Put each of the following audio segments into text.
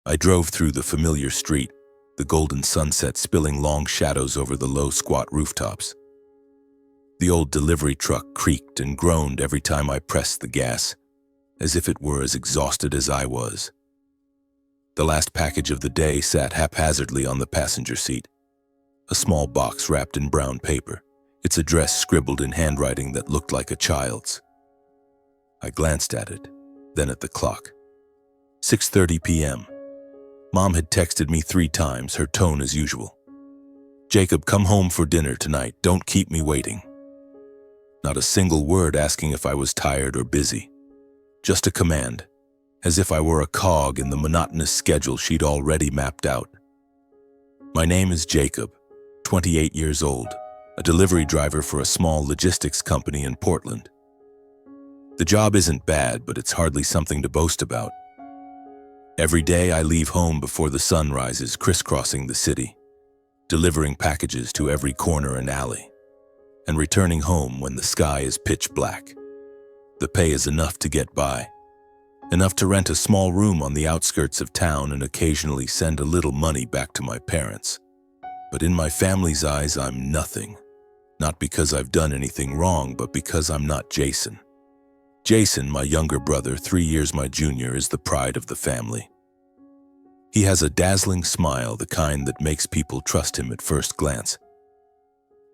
I drove through the familiar street, the golden sunset spilling long shadows over the low, squat rooftops. The old delivery truck creaked and groaned every time I pressed the gas, as if it were as exhausted as I was. The last package of the day sat haphazardly on the passenger seat, a small box wrapped in brown paper, its address scribbled in handwriting that looked like a child's. I glanced at it, then at the clock. 6:30 p.m. Mom had texted me 3 times, her tone as usual. "Jacob, come home for dinner tonight. Don't keep me waiting." Not a single word asking if I was tired or busy. Just a command, as if I were a cog in the monotonous schedule she'd already mapped out. My name is Jacob, 28 years old, a delivery driver for a small logistics company in Portland. The job isn't bad, but it's hardly something to boast about. Every day I leave home before the sun rises, crisscrossing the city, delivering packages to every corner and alley, and returning home when the sky is pitch black. The pay is enough to get by, enough to rent a small room on the outskirts of town and occasionally send a little money back to my parents. But in my family's eyes, I'm nothing. Not because I've done anything wrong, but because I'm not Jason. Jason, my younger brother, 3 years my junior, is the pride of the family. He has a dazzling smile, the kind that makes people trust him at first glance.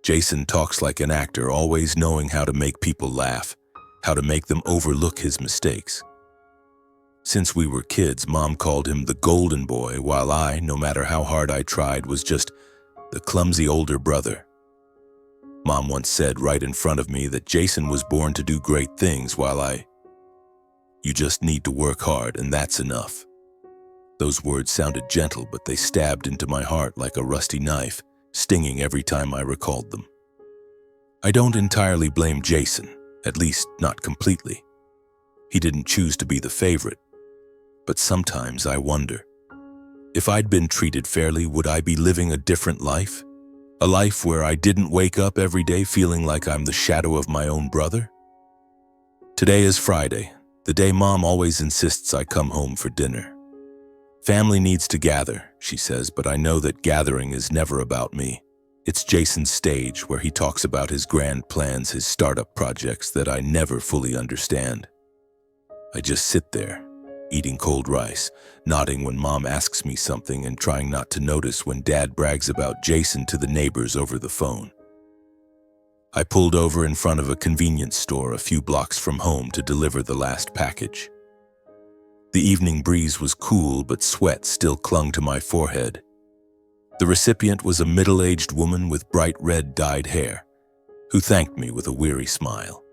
Jason talks like an actor, always knowing how to make people laugh, how to make them overlook his mistakes. Since we were kids, Mom called him the golden boy, while I, no matter how hard I tried, was just the clumsy older brother. Mom once said right in front of me that Jason was born to do great things, while you just need to work hard and that's enough. Those words sounded gentle, but they stabbed into my heart like a rusty knife, stinging every time I recalled them. I don't entirely blame Jason, at least not completely. He didn't choose to be the favorite. But sometimes I wonder, if I'd been treated fairly, would I be living a different life? A life where I didn't wake up every day feeling like I'm the shadow of my own brother? Today is Friday, the day Mom always insists I come home for dinner. Family needs to gather, she says, but I know that gathering is never about me. It's Jason's stage where he talks about his grand plans, his startup projects that I never fully understand. I just sit there, eating cold rice, nodding when Mom asks me something and trying not to notice when Dad brags about Jason to the neighbors over the phone. I pulled over in front of a convenience store a few blocks from home to deliver the last package. The evening breeze was cool, but sweat still clung to my forehead. The recipient was a middle-aged woman with bright red dyed hair, who thanked me with a weary smile.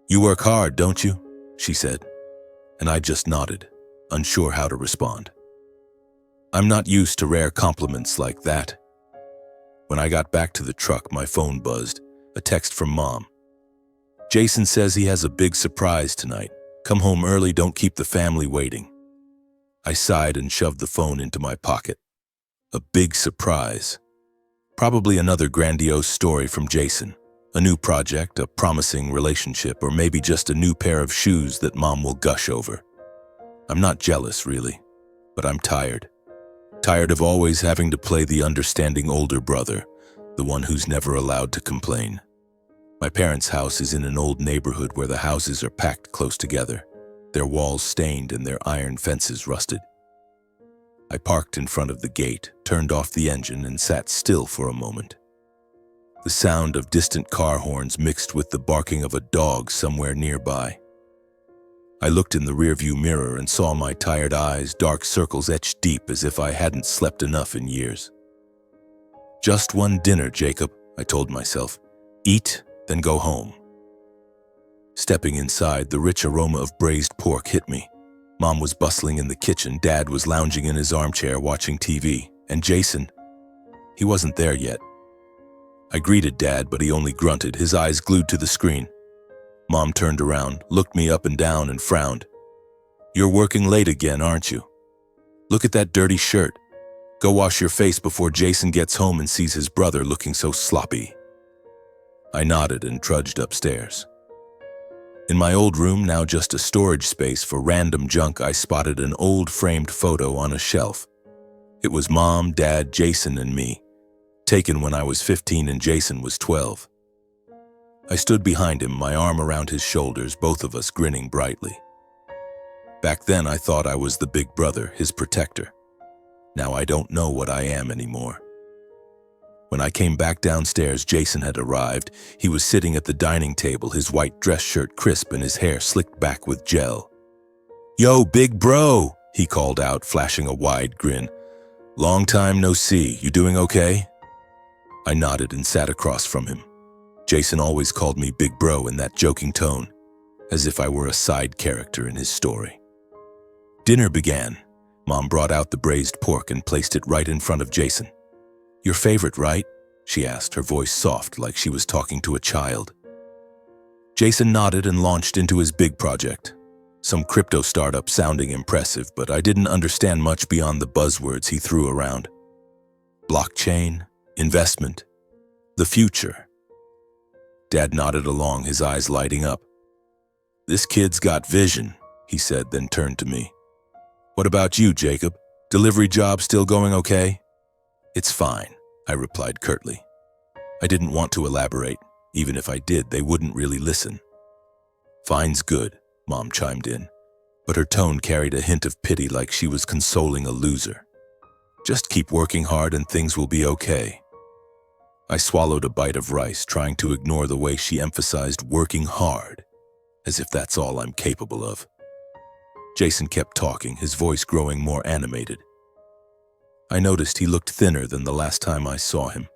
"You work hard, don't you?" she said, and I just nodded, unsure how to respond. I'm not used to rare compliments like that. When I got back to the truck, my phone buzzed, a text from Mom. "Jason says he has a big surprise tonight. Come home early, don't keep the family waiting." I sighed and shoved the phone into my pocket. A big surprise. Probably another grandiose story from Jason. A new project, a promising relationship, or maybe just a new pair of shoes that Mom will gush over. I'm not jealous, really, but I'm tired. Tired of always having to play the understanding older brother, the one who's never allowed to complain. My parents' house is in an old neighborhood where the houses are packed close together, their walls stained and their iron fences rusted. I parked in front of the gate, turned off the engine, and sat still for a moment. The sound of distant car horns mixed with the barking of a dog somewhere nearby. I looked in the rearview mirror and saw my tired eyes, dark circles etched deep as if I hadn't slept enough in years. "Just one dinner, Jacob," I told myself. "Eat, then go home." Stepping inside, the rich aroma of braised pork hit me. Mom was bustling in the kitchen, Dad was lounging in his armchair watching TV, and Jason, he wasn't there yet. I greeted Dad, but he only grunted, his eyes glued to the screen. Mom turned around, looked me up and down, and frowned. "You're working late again, aren't you? Look at that dirty shirt. Go wash your face before Jason gets home and sees his brother looking so sloppy." I nodded and trudged upstairs. In my old room, now just a storage space for random junk, I spotted an old framed photo on a shelf. It was Mom, Dad, Jason, and me, taken when I was 15 and Jason was 12. I stood behind him, my arm around his shoulders, both of us grinning brightly. Back then, I thought I was the big brother, his protector. Now I don't know what I am anymore. When I came back downstairs, Jason had arrived. He was sitting at the dining table, his white dress shirt crisp and his hair slicked back with gel. "Yo, big bro," he called out, flashing a wide grin. "Long time no see. You doing okay?" I nodded and sat across from him. Jason always called me big bro in that joking tone, as if I were a side character in his story. Dinner began. Mom brought out the braised pork and placed it right in front of Jason. "Your favorite, right?" she asked, her voice soft like she was talking to a child. Jason nodded and launched into his big project. Some crypto startup sounding impressive, but I didn't understand much beyond the buzzwords he threw around. Blockchain, investment, the future. Dad nodded along, his eyes lighting up. "This kid's got vision," he said, then turned to me. "What about you, Jacob? Delivery job still going okay?" "It's fine," I replied curtly. I didn't want to elaborate. Even if I did, they wouldn't really listen. "Fine's good," Mom chimed in, but her tone carried a hint of pity, like she was consoling a loser. "Just keep working hard and things will be okay." I swallowed a bite of rice, trying to ignore the way she emphasized working hard, as if that's all I'm capable of. Jason kept talking, his voice growing more animated. I noticed he looked thinner than the last time I saw him.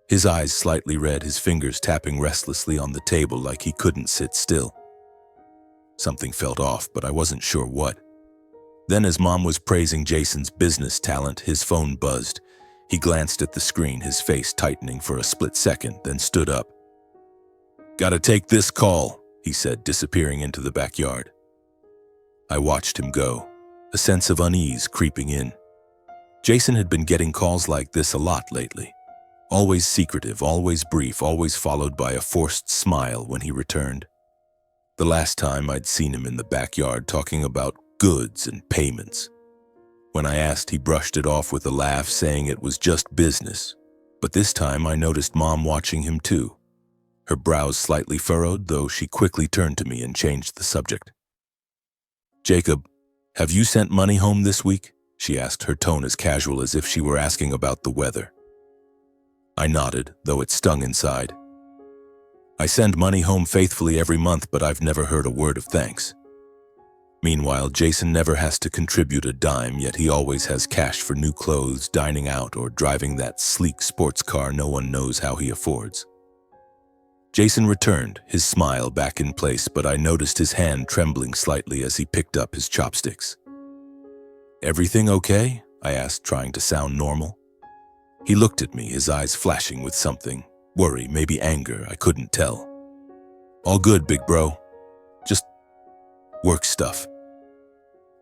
His eyes slightly red, his fingers tapping restlessly on the table like he couldn't sit still. Something felt off, but I wasn't sure what. Then, as Mom was praising Jason's business talent, his phone buzzed. He glanced at the screen, his face tightening for a split second, then stood up. "Gotta take this call," he said, disappearing into the backyard. I watched him go, a sense of unease creeping in. Jason had been getting calls like this a lot lately. Always secretive, always brief, always followed by a forced smile when he returned. The last time I'd seen him in the backyard talking about goods and payments. When I asked, he brushed it off with a laugh, saying it was just business. But this time I noticed Mom watching him too. Her brows slightly furrowed, though she quickly turned to me and changed the subject. "Jacob, have you sent money home this week?" she asked, her tone as casual as if she were asking about the weather. I nodded, though it stung inside. "I send money home faithfully every month, but I've never heard a word of thanks." Meanwhile, Jason never has to contribute a dime, yet he always has cash for new clothes, dining out, or driving that sleek sports car no one knows how he affords. Jason returned, his smile back in place, but I noticed his hand trembling slightly as he picked up his chopsticks. "Everything okay?" I asked, trying to sound normal. He looked at me, his eyes flashing with something. Worry, maybe anger, I couldn't tell. "All good, big bro. Just work stuff."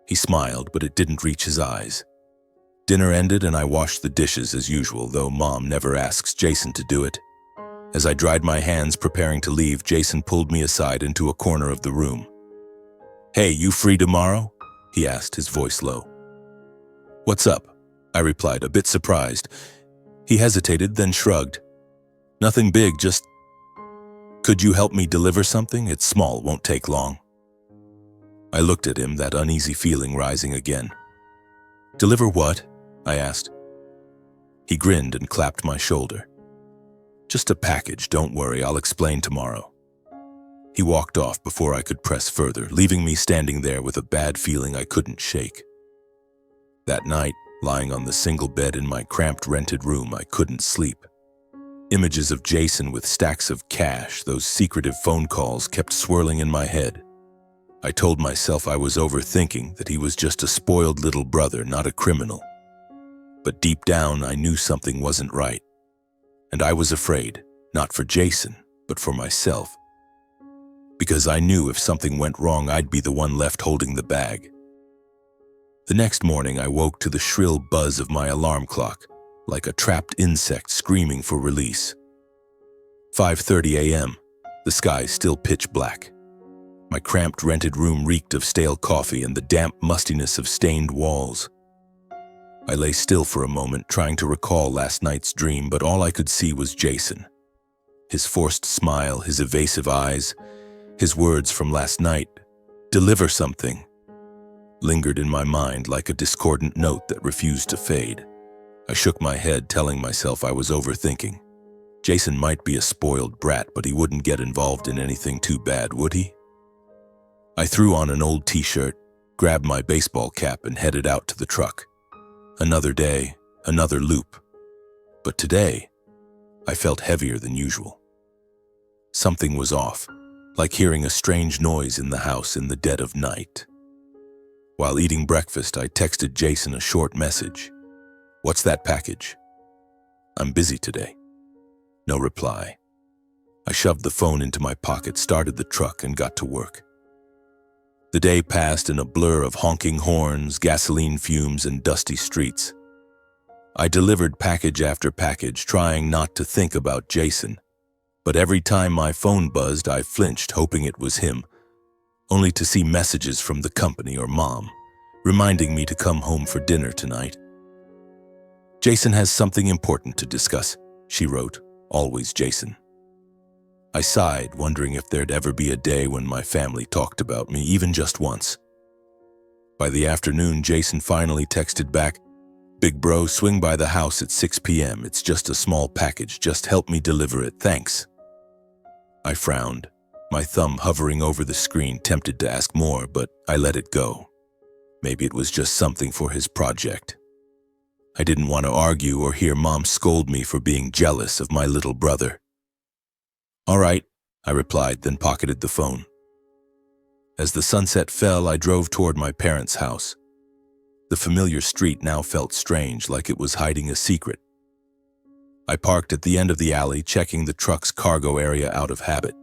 He smiled, but it didn't reach his eyes. Dinner ended and I washed the dishes as usual, though Mom never asks Jason to do it. As I dried my hands preparing to leave, Jason pulled me aside into a corner of the room. "Hey, you free tomorrow?" he asked, his voice low. "What's up?" I replied, a bit surprised. He hesitated, then shrugged. "Nothing big, just... Could you help me deliver something? It's small, won't take long." I looked at him, that uneasy feeling rising again. "Deliver what?" I asked. He grinned and clapped my shoulder. "Just a package, don't worry, I'll explain tomorrow." He walked off before I could press further, leaving me standing there with a bad feeling I couldn't shake. That night, lying on the single bed in my cramped rented room, I couldn't sleep. Images of Jason with stacks of cash, those secretive phone calls, kept swirling in my head. I told myself I was overthinking, that he was just a spoiled little brother, not a criminal. But deep down, I knew something wasn't right. And I was afraid, not for Jason, but for myself. Because I knew if something went wrong, I'd be the one left holding the bag. The next morning, I woke to the shrill buzz of my alarm clock, like a trapped insect screaming for release. 5:30 a.m., the sky still pitch black. My cramped rented room reeked of stale coffee and the damp mustiness of stained walls. I lay still for a moment, trying to recall last night's dream, but all I could see was Jason. His forced smile, his evasive eyes, his words from last night, "Deliver something," lingered in my mind like a discordant note that refused to fade. I shook my head, telling myself I was overthinking. Jason might be a spoiled brat, but he wouldn't get involved in anything too bad, would he? I threw on an old t-shirt, grabbed my baseball cap, and headed out to the truck. Another day, another loop. But today, I felt heavier than usual. Something was off, like hearing a strange noise in the house in the dead of night. While eating breakfast, I texted Jason a short message. "What's that package? I'm busy today." No reply. I shoved the phone into my pocket, started the truck, and got to work. The day passed in a blur of honking horns, gasoline fumes, and dusty streets. I delivered package after package, trying not to think about Jason. But every time my phone buzzed, I flinched, hoping it was him, only to see messages from the company or Mom, reminding me to come home for dinner tonight. "Jason has something important to discuss," she wrote, always Jason. I sighed, wondering if there'd ever be a day when my family talked about me, even just once. By the afternoon, Jason finally texted back, "Big bro, swing by the house at 6 p.m. It's just a small package. Just help me deliver it. Thanks." I frowned, my thumb hovering over the screen, tempted to ask more, but I let it go. Maybe it was just something for his project. I didn't want to argue or hear Mom scold me for being jealous of my little brother. "All right," I replied, then pocketed the phone. As the sunset fell, I drove toward my parents' house. The familiar street now felt strange, like it was hiding a secret. I parked at the end of the alley, checking the truck's cargo area out of habit.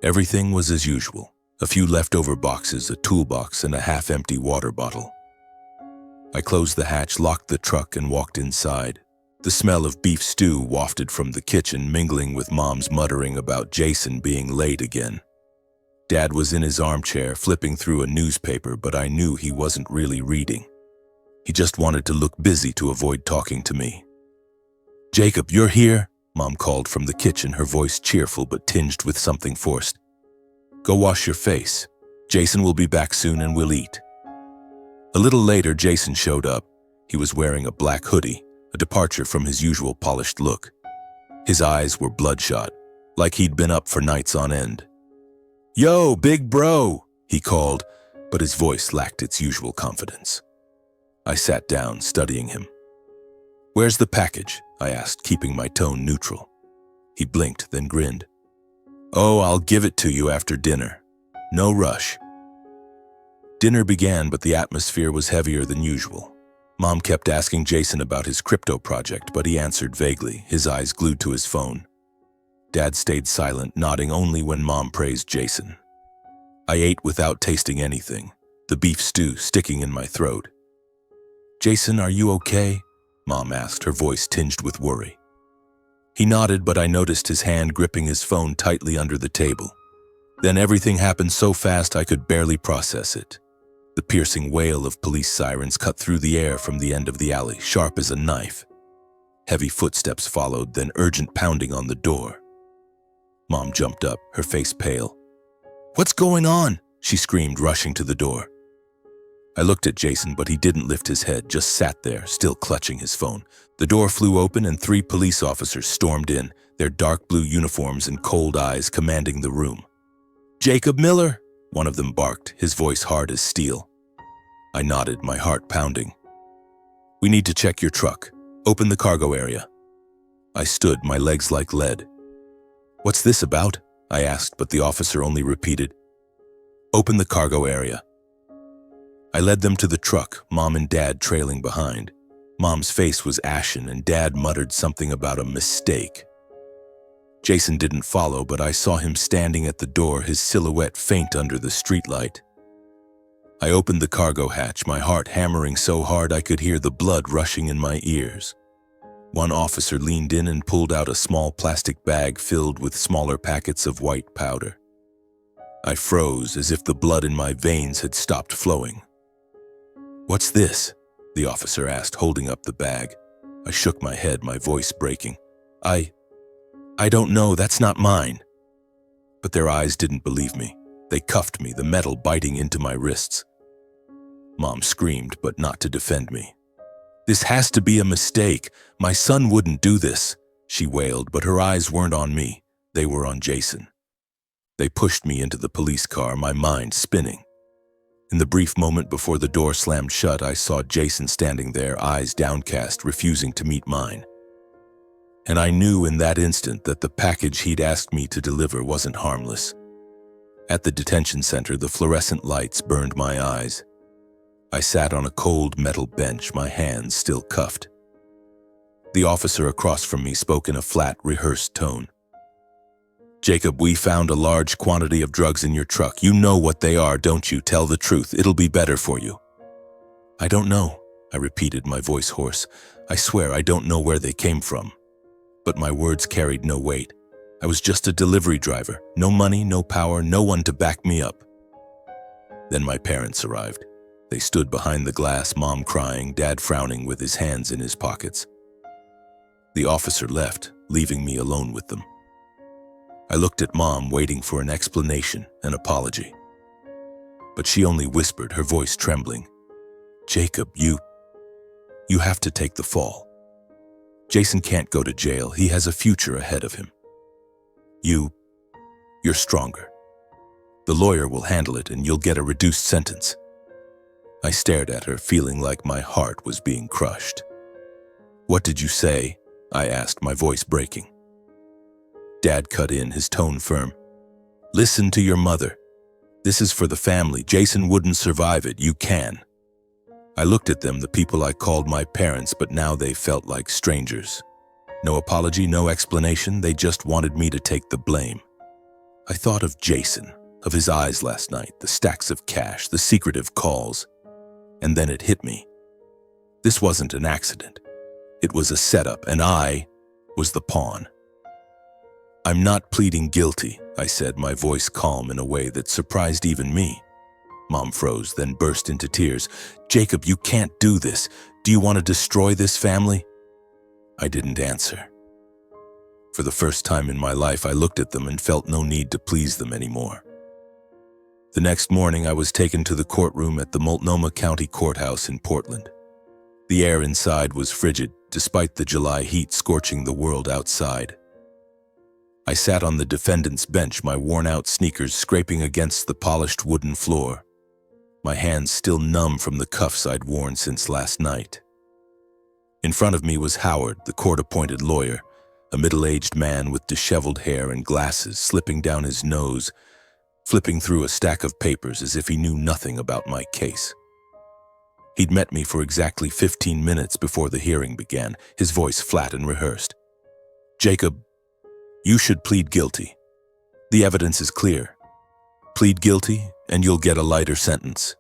Everything was as usual. A few leftover boxes, a toolbox, and a half-empty water bottle. I closed the hatch, locked the truck, and walked inside. The smell of beef stew wafted from the kitchen, mingling with Mom's muttering about Jason being late again. Dad was in his armchair, flipping through a newspaper, but I knew he wasn't really reading. He just wanted to look busy to avoid talking to me. "Jacob, you're here?" Mom called from the kitchen, her voice cheerful but tinged with something forced. "Go wash your face. Jason will be back soon and we'll eat." A little later, Jason showed up. He was wearing a black hoodie, a departure from his usual polished look. His eyes were bloodshot, like he'd been up for nights on end. "Yo, big bro," he called, but his voice lacked its usual confidence. I sat down, studying him. "Where's the package?" I asked, keeping my tone neutral. He blinked, then grinned. "Oh, I'll give it to you after dinner. No rush." Dinner began, but the atmosphere was heavier than usual. Mom kept asking Jason about his crypto project, but he answered vaguely, his eyes glued to his phone. Dad stayed silent, nodding only when Mom praised Jason. I ate without tasting anything, the beef stew sticking in my throat. "Jason, are you okay?" Mom asked, her voice tinged with worry. He nodded, but I noticed his hand gripping his phone tightly under the table. Then everything happened so fast I could barely process it. The piercing wail of police sirens cut through the air from the end of the alley, sharp as a knife. Heavy footsteps followed, then urgent pounding on the door. Mom jumped up, her face pale. "What's going on?" she screamed, rushing to the door. I looked at Jason, but he didn't lift his head, just sat there, still clutching his phone. The door flew open and 3 police officers stormed in, their dark blue uniforms and cold eyes commanding the room. "Jacob Miller!" one of them barked, his voice hard as steel. I nodded, my heart pounding. "We need to check your truck. Open the cargo area." I stood, my legs like lead. "What's this about?" I asked, but the officer only repeated, "Open the cargo area." I led them to the truck, Mom and Dad trailing behind. Mom's face was ashen and Dad muttered something about a mistake. Jason didn't follow, but I saw him standing at the door, his silhouette faint under the streetlight. I opened the cargo hatch, my heart hammering so hard I could hear the blood rushing in my ears. One officer leaned in and pulled out a small plastic bag filled with smaller packets of white powder. I froze as if the blood in my veins had stopped flowing. "What's this?" the officer asked, holding up the bag. I shook my head, my voice breaking. I don't know, that's not mine." But their eyes didn't believe me. They cuffed me, the metal biting into my wrists. Mom screamed, but not to defend me. "This has to be a mistake. My son wouldn't do this," she wailed, but her eyes weren't on me. They were on Jason. They pushed me into the police car, my mind spinning. In the brief moment before the door slammed shut, I saw Jason standing there, eyes downcast, refusing to meet mine. And I knew in that instant that the package he'd asked me to deliver wasn't harmless. At the detention center, the fluorescent lights burned my eyes. I sat on a cold metal bench, my hands still cuffed. The officer across from me spoke in a flat, rehearsed tone. "Jacob, we found a large quantity of drugs in your truck. You know what they are, don't you? Tell the truth. It'll be better for you." "I don't know," I repeated, my voice hoarse. "I swear I don't know where they came from." But my words carried no weight. I was just a delivery driver. No money, no power, no one to back me up. Then my parents arrived. They stood behind the glass, Mom crying, Dad frowning with his hands in his pockets. The officer left, leaving me alone with them. I looked at Mom, waiting for an explanation, an apology. But she only whispered, her voice trembling. "Jacob, you have to take the fall. Jason can't go to jail. He has a future ahead of him. You're stronger. The lawyer will handle it and you'll get a reduced sentence." I stared at her, feeling like my heart was being crushed. "What did you say?" I asked, my voice breaking. Dad cut in, his tone firm. "Listen to your mother. This is for the family. Jason wouldn't survive it. You can." I looked at them, the people I called my parents, but now they felt like strangers. No apology, no explanation. They just wanted me to take the blame. I thought of Jason, of his eyes last night, the stacks of cash, the secretive calls. And then it hit me. This wasn't an accident. It was a setup, and I was the pawn. "I'm not pleading guilty," I said, my voice calm in a way that surprised even me. Mom froze, then burst into tears. "Jacob, you can't do this. Do you want to destroy this family?" I didn't answer. For the first time in my life, I looked at them and felt no need to please them anymore. The next morning, I was taken to the courtroom at the Multnomah County Courthouse in Portland. The air inside was frigid, despite the July heat scorching the world outside. I sat on the defendant's bench, my worn-out sneakers scraping against the polished wooden floor, my hands still numb from the cuffs I'd worn since last night. In front of me was Howard, the court-appointed lawyer, a middle-aged man with disheveled hair and glasses slipping down his nose, flipping through a stack of papers as if he knew nothing about my case. He'd met me for exactly 15 minutes before the hearing began, his voice flat and rehearsed. "Jacob, you should plead guilty. The evidence is clear. Plead guilty, and you'll get a lighter sentence."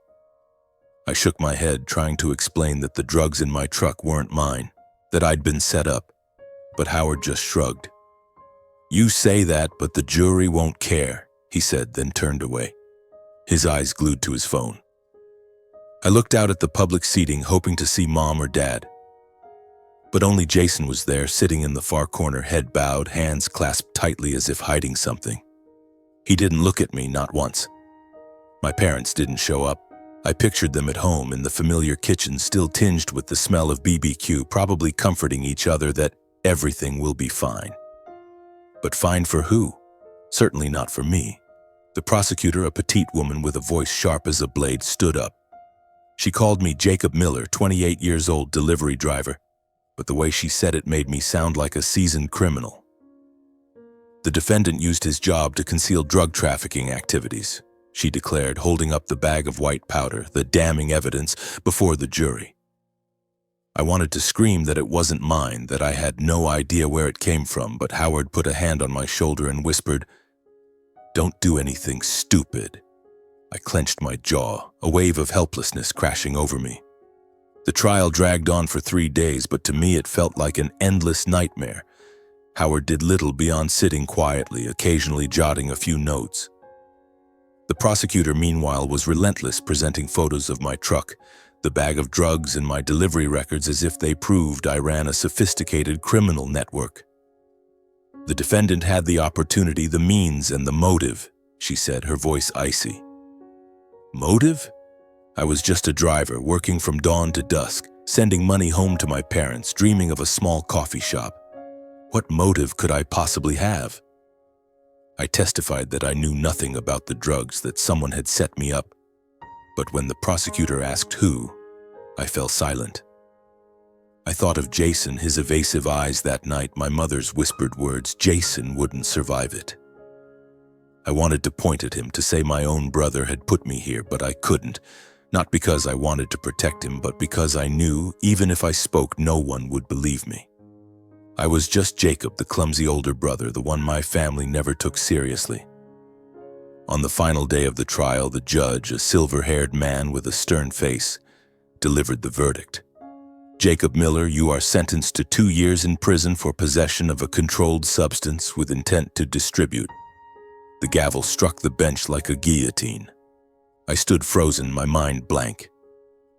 I shook my head, trying to explain that the drugs in my truck weren't mine, that I'd been set up, but Howard just shrugged. "You say that, but the jury won't care," he said, then turned away, his eyes glued to his phone. I looked out at the public seating, hoping to see Mom or Dad. But only Jason was there, sitting in the far corner, head bowed, hands clasped tightly as if hiding something. He didn't look at me, not once. My parents didn't show up. I pictured them at home in the familiar kitchen, still tinged with the smell of BBQ, probably comforting each other that everything will be fine. But fine for who? Certainly not for me. The prosecutor, a petite woman with a voice sharp as a blade, stood up. She called me Jacob Miller, 28 years old, delivery driver, but the way she said it made me sound like a seasoned criminal. "The defendant used his job to conceal drug trafficking activities," she declared, holding up the bag of white powder, the damning evidence, before the jury. I wanted to scream that it wasn't mine, that I had no idea where it came from, but Howard put a hand on my shoulder and whispered, "Don't do anything stupid." I clenched my jaw, a wave of helplessness crashing over me. The trial dragged on for 3 days, but to me it felt like an endless nightmare. Howard did little beyond sitting quietly, occasionally jotting a few notes. The prosecutor, meanwhile, was relentless, presenting photos of my truck, the bag of drugs, and my delivery records as if they proved I ran a sophisticated criminal network. "The defendant had the opportunity, the means, and the motive," she said, her voice icy. Motive? I was just a driver, working from dawn to dusk, sending money home to my parents, dreaming of a small coffee shop. What motive could I possibly have? I testified that I knew nothing about the drugs, that someone had set me up. But when the prosecutor asked who, I fell silent. I thought of Jason, his evasive eyes that night, my mother's whispered words. Jason wouldn't survive it. I wanted to point at him, to say my own brother had put me here, but I couldn't. Not because I wanted to protect him, but because I knew, even if I spoke, no one would believe me. I was just Jacob, the clumsy older brother, the one my family never took seriously. On the final day of the trial, the judge, a silver-haired man with a stern face, delivered the verdict. "Jacob Miller, you are sentenced to 2 years in prison for possession of a controlled substance with intent to distribute." The gavel struck the bench like a guillotine. I stood frozen, my mind blank.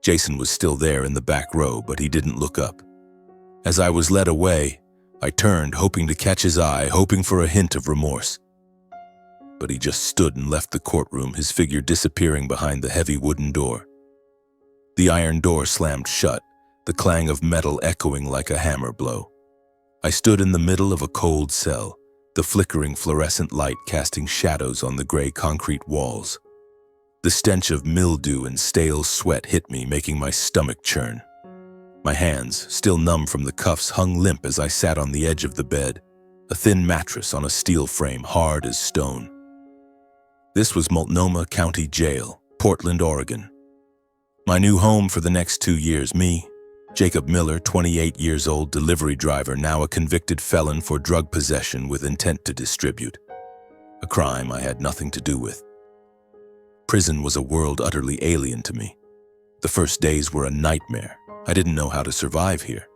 Jason was still there in the back row, but he didn't look up. As I was led away, I turned, hoping to catch his eye, hoping for a hint of remorse. But he just stood and left the courtroom, his figure disappearing behind the heavy wooden door. The iron door slammed shut, the clang of metal echoing like a hammer blow. I stood in the middle of a cold cell, the flickering fluorescent light casting shadows on the gray concrete walls. The stench of mildew and stale sweat hit me, making my stomach churn. My hands, still numb from the cuffs, hung limp as I sat on the edge of the bed, a thin mattress on a steel frame, hard as stone. This was Multnomah County Jail, Portland, Oregon. My new home for the next 2 years. Me, Jacob Miller, 28 years old, delivery driver, now a convicted felon for drug possession with intent to distribute. A crime I had nothing to do with. Prison was a world utterly alien to me. The first days were a nightmare. I didn't know how to survive here.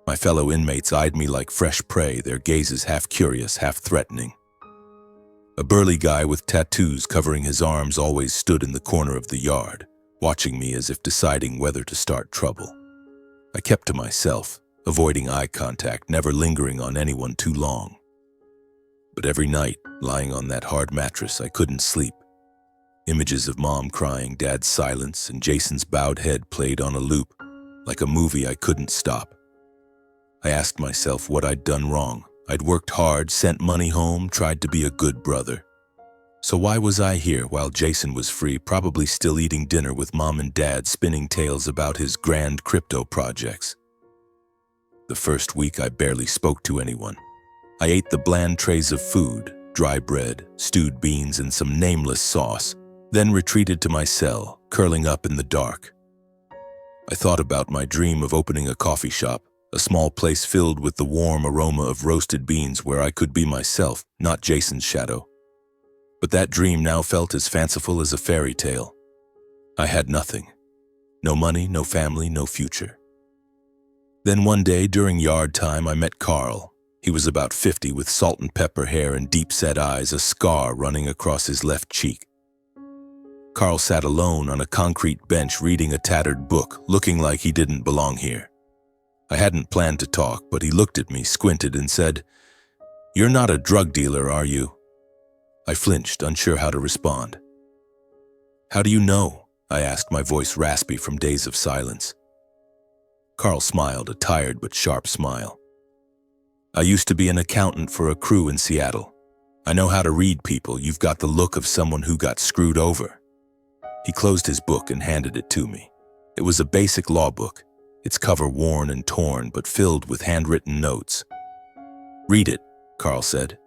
My fellow inmates eyed me like fresh prey, their gazes half curious, half threatening. A burly guy with tattoos covering his arms always stood in the corner of the yard, watching me as if deciding whether to start trouble. I kept to myself, avoiding eye contact, never lingering on anyone too long. But every night, lying on that hard mattress, I couldn't sleep. Images of Mom crying, Dad's silence, and Jason's bowed head played on a loop, like a movie I couldn't stop. I asked myself what I'd done wrong. I'd worked hard, sent money home, tried to be a good brother. So why was I here while Jason was free, probably still eating dinner with Mom and Dad, spinning tales about his grand crypto projects? The first week I barely spoke to anyone. I ate the bland trays of food, dry bread, stewed beans, and some nameless sauce, then retreated to my cell, curling up in the dark. I thought about my dream of opening a coffee shop, a small place filled with the warm aroma of roasted beans where I could be myself, not Jason's shadow. But that dream now felt as fanciful as a fairy tale. I had nothing. No money, no family, no future. Then one day during yard time I met Carl. He was about 50 with salt and pepper hair and deep-set eyes, a scar running across his left cheek. Carl sat alone on a concrete bench reading a tattered book, looking like he didn't belong here. I hadn't planned to talk, but he looked at me, squinted, and said, "You're not a drug dealer, are you?" I flinched, unsure how to respond. "How do you know?" I asked, my voice raspy from days of silence. Carl smiled, a tired but sharp smile. "I used to be an accountant for a crew in Seattle. I know how to read people. You've got the look of someone who got screwed over." He closed his book and handed it to me. It was a basic law book, its cover worn and torn, but filled with handwritten notes. "Read it," Carl said.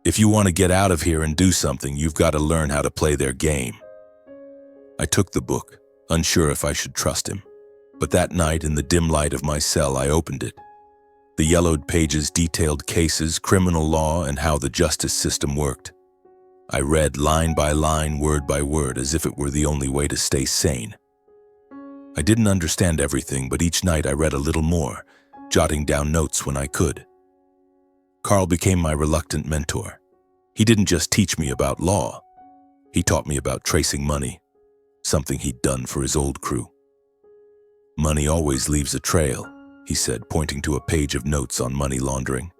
"If you want to get out of here and do something, you've got to learn how to play their game." I took the book, unsure if I should trust him. But that night, in the dim light of my cell, I opened it. The yellowed pages detailed cases, criminal law, and how the justice system worked. I read line by line, word by word, as if it were the only way to stay sane. I didn't understand everything, but each night I read a little more, jotting down notes when I could. Carl became my reluctant mentor. He didn't just teach me about law. He taught me about tracing money, something he'd done for his old crew. Money always leaves a trail, he said, pointing to a page of notes on money laundering.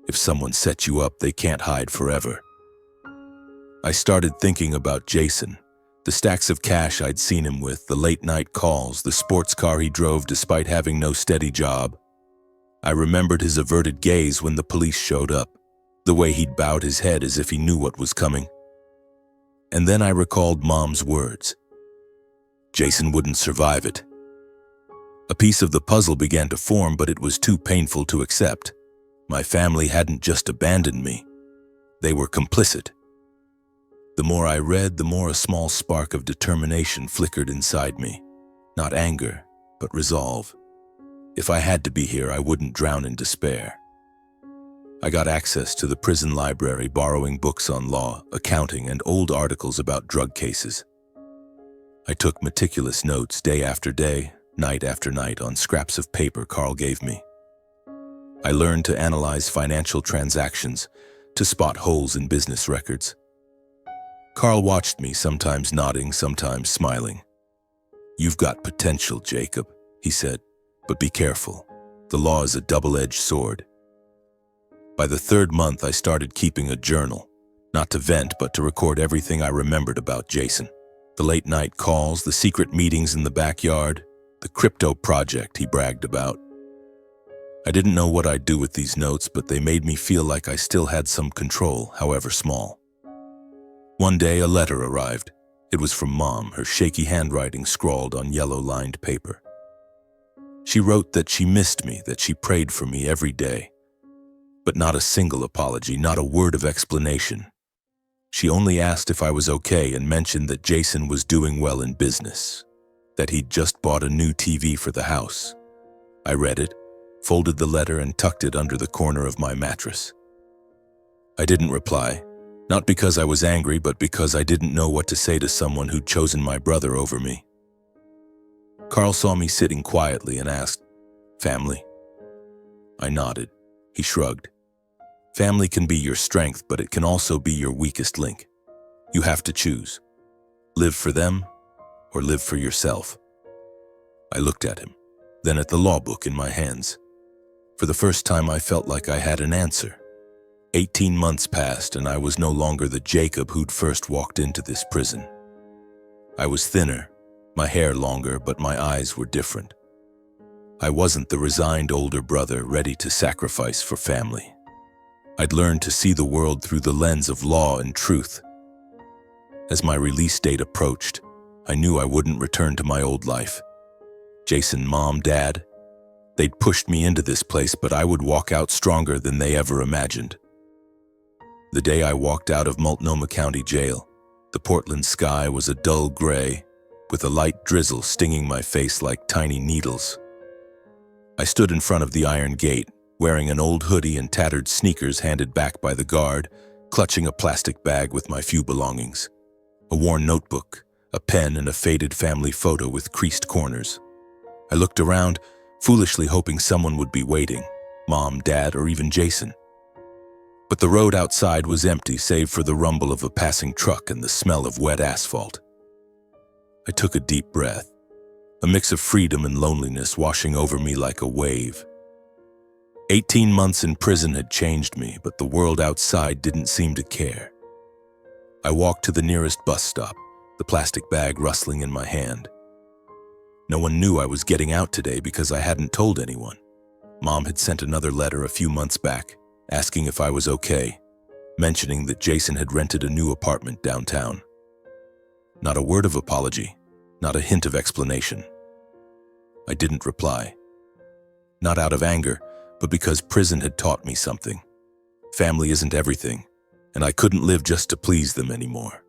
If someone sets you up, they can't hide forever. I started thinking about Jason, the stacks of cash I'd seen him with, the late-night calls, the sports car he drove despite having no steady job. I remembered his averted gaze when the police showed up, the way he'd bowed his head as if he knew what was coming. And then I recalled Mom's words. Jason wouldn't survive it. A piece of the puzzle began to form, but it was too painful to accept. My family hadn't just abandoned me. They were complicit. The more I read, the more a small spark of determination flickered inside me. Not anger, but resolve. If I had to be here, I wouldn't drown in despair. I got access to the prison library, borrowing books on law, accounting, and old articles about drug cases. I took meticulous notes day after day, night after night, on scraps of paper Carl gave me. I learned to analyze financial transactions, to spot holes in business records. Carl watched me, sometimes nodding, sometimes smiling. "You've got potential, Jacob," he said, "but be careful. The law is a double-edged sword." By the third month, I started keeping a journal, not to vent, but to record everything I remembered about Jason. The late-night calls, the secret meetings in the backyard, the crypto project he bragged about. I didn't know what I'd do with these notes, but they made me feel like I still had some control, however small. One day, a letter arrived. It was from Mom, her shaky handwriting scrawled on yellow-lined paper. She wrote that she missed me, that she prayed for me every day. But not a single apology, not a word of explanation. She only asked if I was okay and mentioned that Jason was doing well in business, that he'd just bought a new TV for the house. I read it, folded the letter, and tucked it under the corner of my mattress. I didn't reply. Not because I was angry, but because I didn't know what to say to someone who'd chosen my brother over me. Carl saw me sitting quietly and asked, "Family?" I nodded. He shrugged. Family can be your strength, but it can also be your weakest link. You have to choose. Live for them or live for yourself. I looked at him, then at the law book in my hands. For the first time, I felt like I had an answer. 18 months passed, and I was no longer the Jacob who'd first walked into this prison. I was thinner, my hair longer, but my eyes were different. I wasn't the resigned older brother ready to sacrifice for family. I'd learned to see the world through the lens of law and truth. As my release date approached, I knew I wouldn't return to my old life. Jason, Mom, Dad, they'd pushed me into this place, but I would walk out stronger than they ever imagined. The day I walked out of Multnomah County Jail, the Portland sky was a dull gray, with a light drizzle stinging my face like tiny needles. I stood in front of the iron gate, wearing an old hoodie and tattered sneakers handed back by the guard, clutching a plastic bag with my few belongings. A worn notebook, a pen, and a faded family photo with creased corners. I looked around, foolishly hoping someone would be waiting, Mom, Dad, or even Jason. But the road outside was empty, save for the rumble of a passing truck and the smell of wet asphalt. I took a deep breath, a mix of freedom and loneliness washing over me like a wave. 18 months in prison had changed me, but the world outside didn't seem to care. I walked to the nearest bus stop, the plastic bag rustling in my hand. No one knew I was getting out today because I hadn't told anyone. Mom had sent another letter a few months back, asking if I was okay, mentioning that Jason had rented a new apartment downtown. Not a word of apology, not a hint of explanation. I didn't reply. Not out of anger, but because prison had taught me something. Family isn't everything, and I couldn't live just to please them anymore.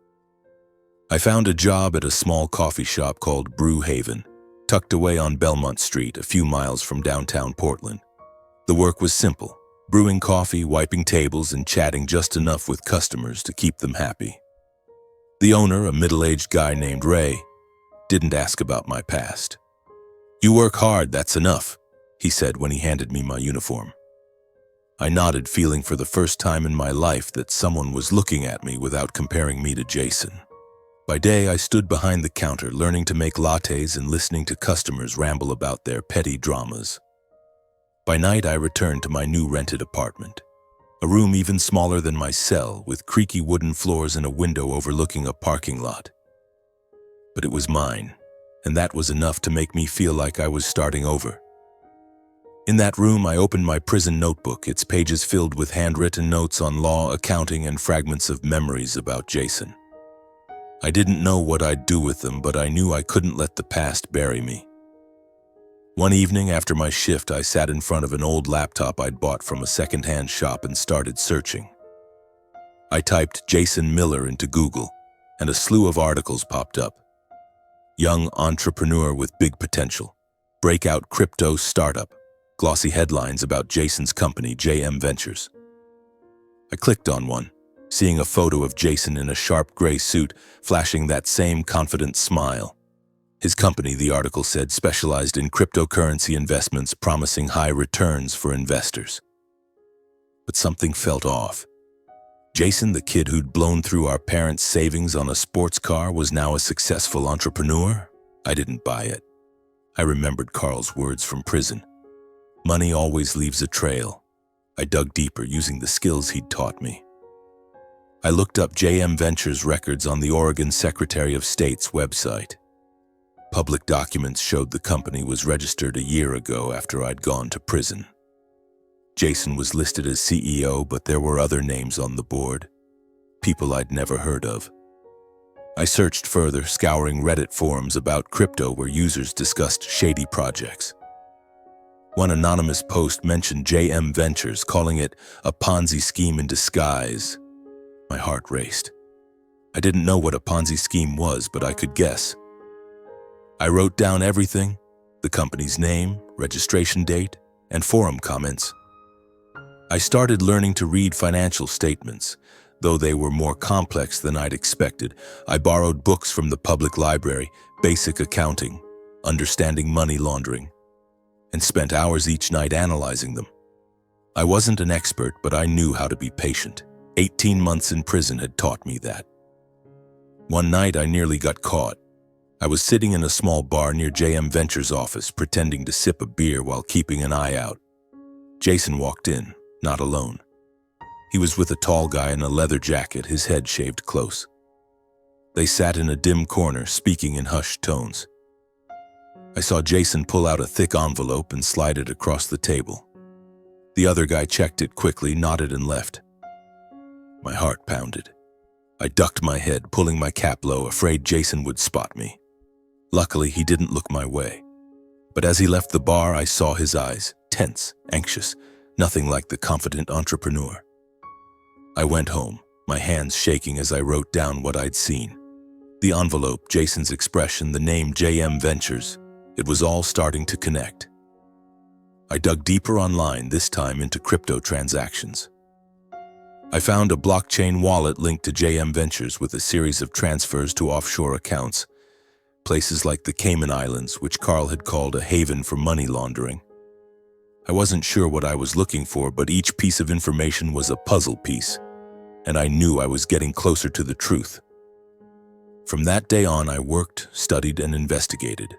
I found a job at a small coffee shop called Brew Haven, tucked away on Belmont Street, a few miles from downtown Portland. The work was simple: brewing coffee, wiping tables, and chatting just enough with customers to keep them happy. The owner, a middle-aged guy named Ray, didn't ask about my past. "You work hard, that's enough," he said when he handed me my uniform. I nodded, feeling for the first time in my life that someone was looking at me without comparing me to Jason. By day, I stood behind the counter, learning to make lattes and listening to customers ramble about their petty dramas. By night, I returned to my new rented apartment, a room even smaller than my cell, with creaky wooden floors and a window overlooking a parking lot. But it was mine, and that was enough to make me feel like I was starting over. In that room, I opened my prison notebook, its pages filled with handwritten notes on law, accounting, and fragments of memories about Jason. I didn't know what I'd do with them, but I knew I couldn't let the past bury me. One evening after my shift, I sat in front of an old laptop I'd bought from a secondhand shop and started searching. I typed Jason Miller into Google, and a slew of articles popped up. Young entrepreneur with big potential, breakout crypto startup, glossy headlines about Jason's company, JM Ventures. I clicked on one, seeing a photo of Jason in a sharp gray suit, flashing that same confident smile. His company, the article said, specialized in cryptocurrency investments, promising high returns for investors. But something felt off. Jason, the kid who'd blown through our parents' savings on a sports car, was now a successful entrepreneur? I didn't buy it. I remembered Carl's words from prison. Money always leaves a trail. I dug deeper, using the skills he'd taught me. I looked up JM Ventures records on the Oregon Secretary of State's website. Public documents showed the company was registered a year ago after I'd gone to prison. Jason was listed as CEO, but there were other names on the board, people I'd never heard of. I searched further, scouring Reddit forums about crypto where users discussed shady projects. One anonymous post mentioned JM Ventures, calling it a Ponzi scheme in disguise. My heart raced. I didn't know what a Ponzi scheme was, but I could guess. I wrote down everything: the company's name, registration date, and forum comments. I started learning to read financial statements. Though they were more complex than I'd expected, I borrowed books from the public library, Basic Accounting, Understanding Money Laundering, and spent hours each night analyzing them. I wasn't an expert, but I knew how to be patient. 18 months in prison had taught me that. One night, I nearly got caught. I was sitting in a small bar near JM Ventures' office, pretending to sip a beer while keeping an eye out. Jason walked in, not alone. He was with a tall guy in a leather jacket, his head shaved close. They sat in a dim corner, speaking in hushed tones. I saw Jason pull out a thick envelope and slide it across the table. The other guy checked it quickly, nodded, and left. My heart pounded. I ducked my head, pulling my cap low, afraid Jason would spot me. Luckily, he didn't look my way. But as he left the bar, I saw his eyes, tense, anxious, nothing like the confident entrepreneur. I went home, my hands shaking as I wrote down what I'd seen. The envelope, Jason's expression, the name JM Ventures. It was all starting to connect. I dug deeper online, this time into crypto transactions. I found a blockchain wallet linked to JM Ventures with a series of transfers to offshore accounts, places like the Cayman Islands, which Carl had called a haven for money laundering. I wasn't sure what I was looking for, but each piece of information was a puzzle piece, and I knew I was getting closer to the truth. From that day on, I worked, studied, and investigated.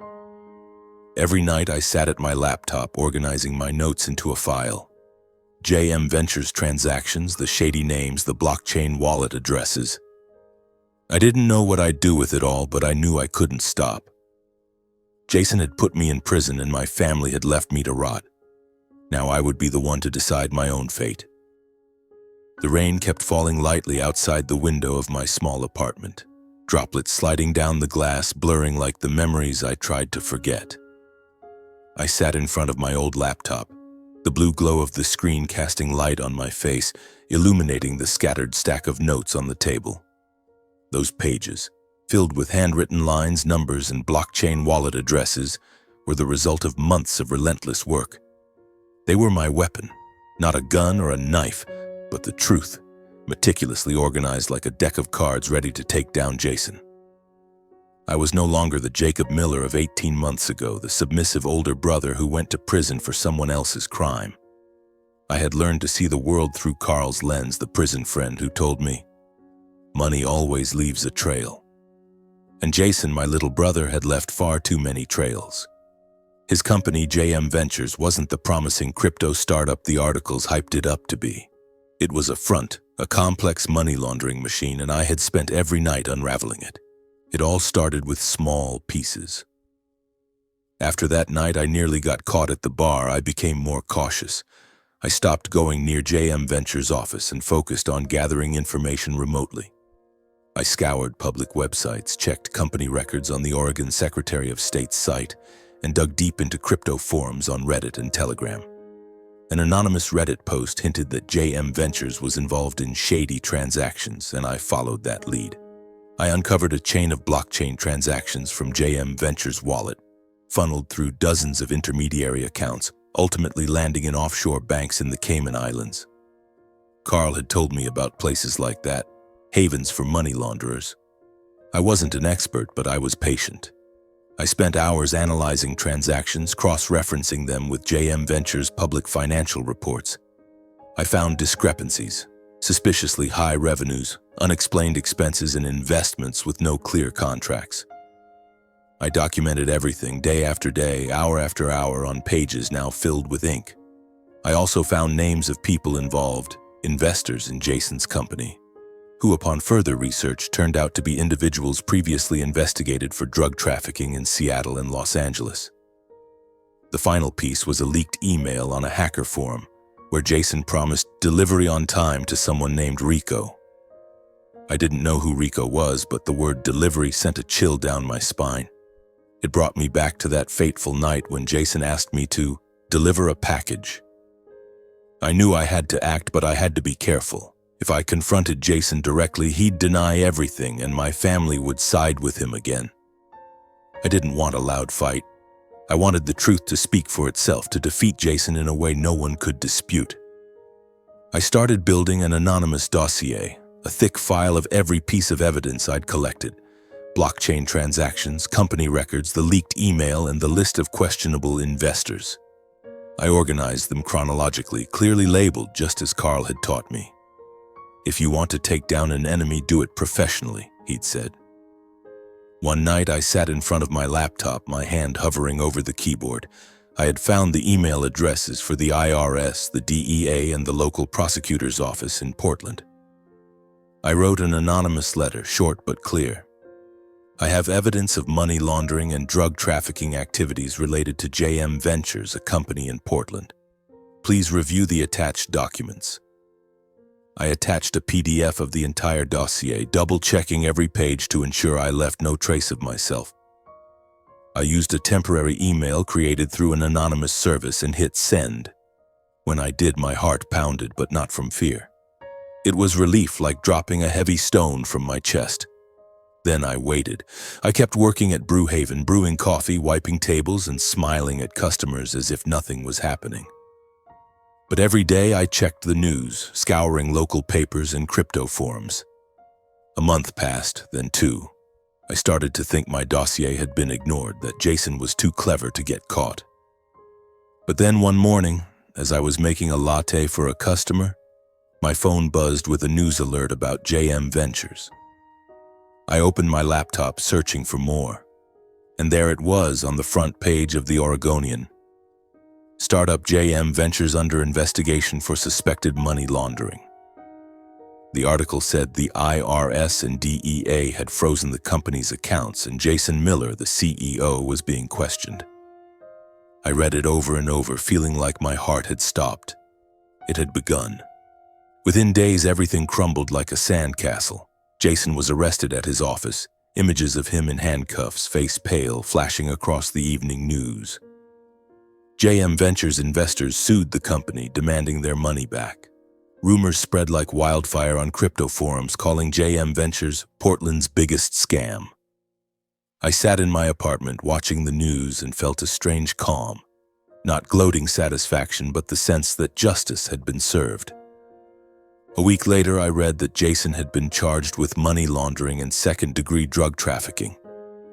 Every night I sat at my laptop, organizing my notes into a file. JM Ventures transactions, the shady names, the blockchain wallet addresses. I didn't know what I'd do with it all, but I knew I couldn't stop. Jason had put me in prison and my family had left me to rot. Now I would be the one to decide my own fate. The rain kept falling lightly outside the window of my small apartment, droplets sliding down the glass, blurring like the memories I tried to forget. I sat in front of my old laptop, the blue glow of the screen casting light on my face, illuminating the scattered stack of notes on the table. Those pages, filled with handwritten lines, numbers, and blockchain wallet addresses, were the result of months of relentless work. They were my weapon, not a gun or a knife, but the truth, meticulously organized like a deck of cards ready to take down Jason. I was no longer the Jacob Miller of 18 months ago, the submissive older brother who went to prison for someone else's crime. I had learned to see the world through Carl's lens, the prison friend who told me, money always leaves a trail. And Jason, my little brother, had left far too many trails. His company, JM Ventures, wasn't the promising crypto startup the articles hyped it up to be. It was a front, a complex money laundering machine, and I had spent every night unraveling it. It all started with small pieces. After that night, I nearly got caught at the bar. I became more cautious. I stopped going near JM Ventures' office and focused on gathering information remotely. I scoured public websites, checked company records on the Oregon Secretary of State's site, and dug deep into crypto forums on Reddit and Telegram. An anonymous Reddit post hinted that JM Ventures was involved in shady transactions, and I followed that lead. I uncovered a chain of blockchain transactions from JM Ventures' wallet, funneled through dozens of intermediary accounts, ultimately landing in offshore banks in the Cayman Islands. Carl had told me about places like that, havens for money launderers. I wasn't an expert, but I was patient. I spent hours analyzing transactions, cross-referencing them with JM Ventures' public financial reports. I found discrepancies, suspiciously high revenues, unexplained expenses, and investments with no clear contracts. I documented everything day after day, hour after hour, on pages now filled with ink. I also found names of people involved, investors in Jason's company, who upon further research turned out to be individuals previously investigated for drug trafficking in Seattle and Los Angeles. The final piece was a leaked email on a hacker forum where Jason promised delivery on time to someone named Rico. I didn't know who Rico was, but the word delivery sent a chill down my spine. It brought me back to that fateful night when Jason asked me to deliver a package. I knew I had to act, but I had to be careful. If I confronted Jason directly, he'd deny everything and my family would side with him again. I didn't want a loud fight. I wanted the truth to speak for itself, to defeat Jason in a way no one could dispute. I started building an anonymous dossier, a thick file of every piece of evidence I'd collected. Blockchain transactions, company records, the leaked email, and the list of questionable investors. I organized them chronologically, clearly labeled just as Carl had taught me. If you want to take down an enemy, do it professionally, he'd said. One night I sat in front of my laptop, my hand hovering over the keyboard. I had found the email addresses for the IRS, the DEA, and the local prosecutor's office in Portland. I wrote an anonymous letter, short but clear. I have evidence of money laundering and drug trafficking activities related to JM Ventures, a company in Portland. Please review the attached documents. I attached a PDF of the entire dossier, double-checking every page to ensure I left no trace of myself. I used a temporary email created through an anonymous service and hit send. When I did, my heart pounded, but not from fear. It was relief, like dropping a heavy stone from my chest. Then I waited. I kept working at Brewhaven, brewing coffee, wiping tables, and smiling at customers as if nothing was happening. But every day I checked the news, scouring local papers and crypto forums. A month passed, then two. I started to think my dossier had been ignored, that Jason was too clever to get caught. But then one morning, as I was making a latte for a customer, my phone buzzed with a news alert about JM Ventures. I opened my laptop searching for more, and there it was on the front page of the Oregonian. Startup JM Ventures under investigation for suspected money laundering. The article said the IRS and DEA had frozen the company's accounts and Jason Miller, the CEO, was being questioned. I read it over and over, feeling like my heart had stopped. It had begun. Within days, everything crumbled like a sandcastle. Jason was arrested at his office, images of him in handcuffs, face pale, flashing across the evening news. JM Ventures investors sued the company, demanding their money back. Rumors spread like wildfire on crypto forums, calling JM Ventures Portland's biggest scam. I sat in my apartment watching the news and felt a strange calm, not gloating satisfaction, but the sense that justice had been served. A week later, I read that Jason had been charged with money laundering and second-degree drug trafficking,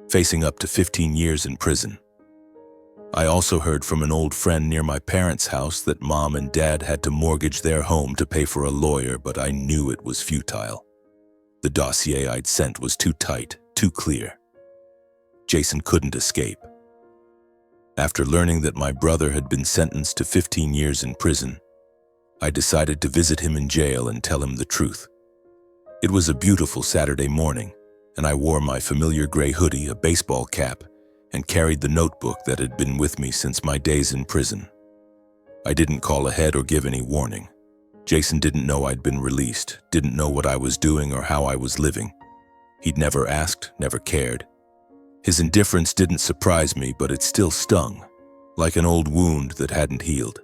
facing up to 15 years in prison. I also heard from an old friend near my parents' house that Mom and Dad had to mortgage their home to pay for a lawyer, but I knew it was futile. The dossier I'd sent was too tight, too clear. Jason couldn't escape. After learning that my brother had been sentenced to 15 years in prison, I decided to visit him in jail and tell him the truth. It was a beautiful Saturday morning, and I wore my familiar gray hoodie, a baseball cap, and carried the notebook that had been with me since my days in prison. I didn't call ahead or give any warning. Jason didn't know I'd been released, didn't know what I was doing or how I was living. He'd never asked, never cared. His indifference didn't surprise me, but it still stung, like an old wound that hadn't healed.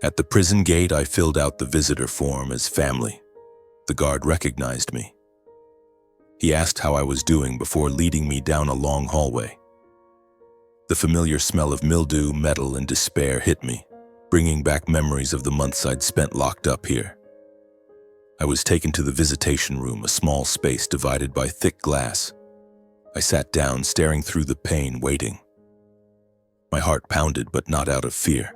At the prison gate, I filled out the visitor form as family. The guard recognized me. He asked how I was doing before leading me down a long hallway. The familiar smell of mildew, metal, and despair hit me, bringing back memories of the months I'd spent locked up here. I was taken to the visitation room, a small space divided by thick glass. I sat down, staring through the pane, waiting. My heart pounded, but not out of fear.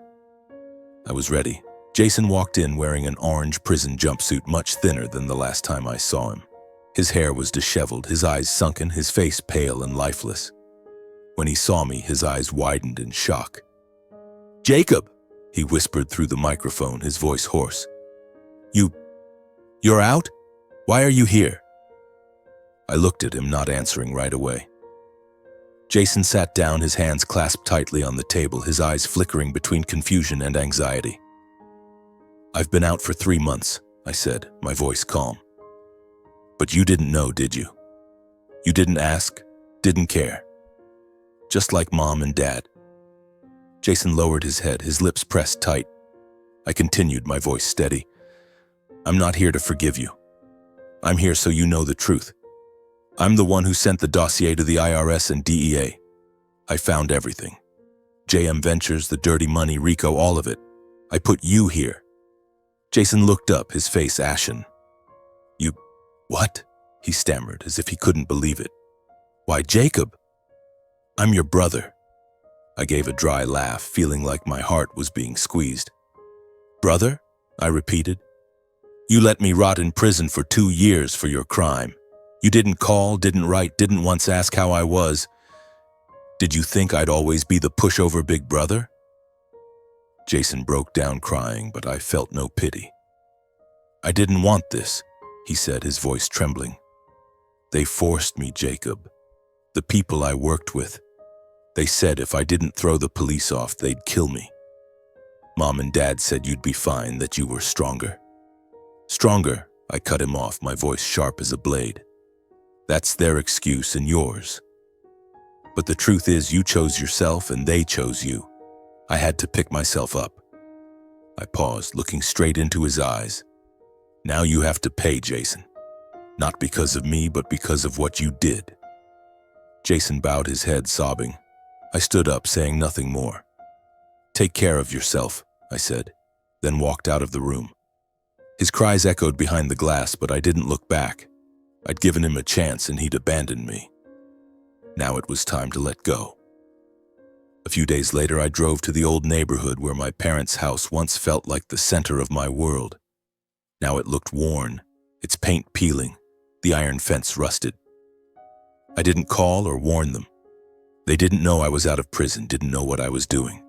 I was ready. Jason walked in wearing an orange prison jumpsuit, much thinner than the last time I saw him. His hair was disheveled, his eyes sunken, his face pale and lifeless. When he saw me, his eyes widened in shock. "Jacob," he whispered through the microphone, his voice hoarse. You're out? Why are you here?" I looked at him, not answering right away. Jason sat down, his hands clasped tightly on the table, his eyes flickering between confusion and anxiety. "I've been out for 3 months," I said, my voice calm. "But you didn't know, did you? You didn't ask, didn't care. Just like Mom and Dad." Jason lowered his head, his lips pressed tight. I continued, my voice steady. "I'm not here to forgive you. I'm here so you know the truth. I'm the one who sent the dossier to the IRS and DEA. I found everything. JM Ventures, the dirty money, RICO, all of it. I put you here." Jason looked up, his face ashen. "You, what?" he stammered, as if he couldn't believe it. "Why, Jacob, I'm your brother." I gave a dry laugh, feeling like my heart was being squeezed. "Brother?" I repeated. "You let me rot in prison for 2 years for your crime. You didn't call, didn't write, didn't once ask how I was. Did you think I'd always be the pushover big brother?" Jason broke down crying, but I felt no pity. "I didn't want this," he said, his voice trembling. "They forced me, Jacob. The people I worked with. They said if I didn't throw the police off, they'd kill me. Mom and Dad said you'd be fine, that you were stronger." "Stronger," I cut him off, my voice sharp as a blade. "That's their excuse and yours. But the truth is, you chose yourself and they chose you. I had to pick myself up." I paused, looking straight into his eyes. "Now you have to pay, Jason. Not because of me, but because of what you did." Jason bowed his head, sobbing. I stood up, saying nothing more. "Take care of yourself," I said, then walked out of the room. His cries echoed behind the glass, but I didn't look back. I'd given him a chance and he'd abandoned me. Now it was time to let go. A few days later, I drove to the old neighborhood where my parents' house once felt like the center of my world. Now it looked worn, its paint peeling, the iron fence rusted. I didn't call or warn them. They didn't know I was out of prison, didn't know what I was doing.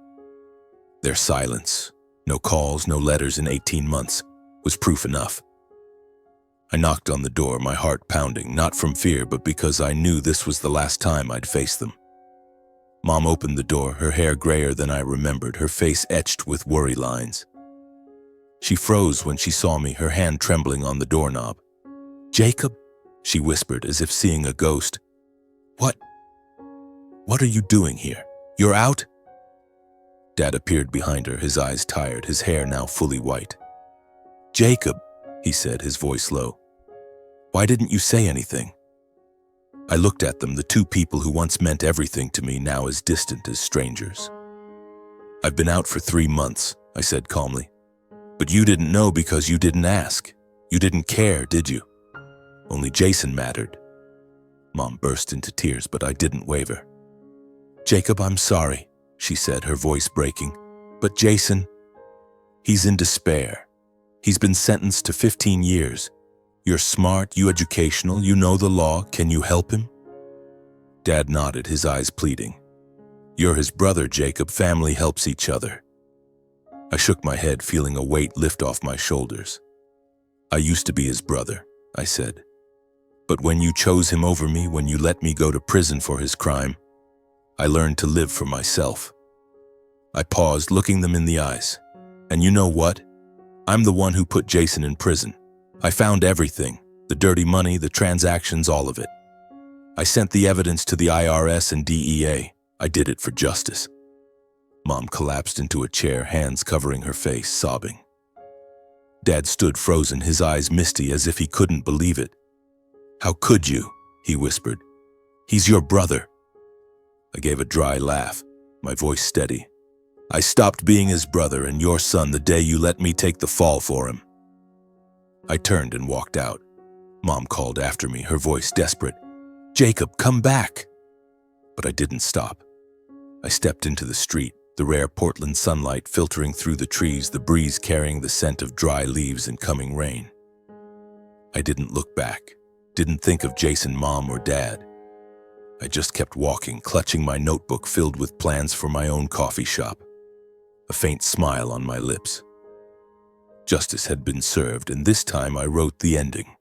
Their silence, no calls, no letters in 18 months, was proof enough. I knocked on the door, my heart pounding, not from fear, but because I knew this was the last time I'd face them. Mom opened the door, her hair grayer than I remembered, her face etched with worry lines. She froze when she saw me, her hand trembling on the doorknob. "Jacob," she whispered, as if seeing a ghost. What are you doing here? You're out?" Dad appeared behind her, his eyes tired, his hair now fully white. "Jacob," he said, his voice low. "Why didn't you say anything?" I looked at them, the two people who once meant everything to me, now as distant as strangers. "I've been out for 3 months," I said calmly. "But you didn't know because you didn't ask. You didn't care, did you? Only Jason mattered." Mom burst into tears, but I didn't waver. "Jacob, I'm sorry," she said, her voice breaking. But Jason, he's in despair. He's been sentenced to 15 years. You're smart, you educational, you know the law. Can you help him? Dad nodded, his eyes pleading. You're his brother, Jacob. Family helps each other. I shook my head, feeling a weight lift off my shoulders. I used to be his brother, I said. But when you chose him over me, when you let me go to prison for his crime, I learned to live for myself. I paused, looking them in the eyes. And you know what? I'm the one who put Jason in prison. I found everything, the dirty money, the transactions, all of it. I sent the evidence to the IRS and DEA. I did it for justice. Mom collapsed into a chair, hands covering her face, sobbing. Dad stood frozen, his eyes misty as if he couldn't believe it. How could you? He whispered. He's your brother. I gave a dry laugh, my voice steady. I stopped being his brother and your son the day you let me take the fall for him. I turned and walked out. Mom called after me, her voice desperate. Jacob, come back. But I didn't stop. I stepped into the street, the rare Portland sunlight filtering through the trees, the breeze carrying the scent of dry leaves and coming rain. I didn't look back, didn't think of Jason, Mom, or Dad. I just kept walking, clutching my notebook filled with plans for my own coffee shop, a faint smile on my lips. Justice had been served, and this time I wrote the ending.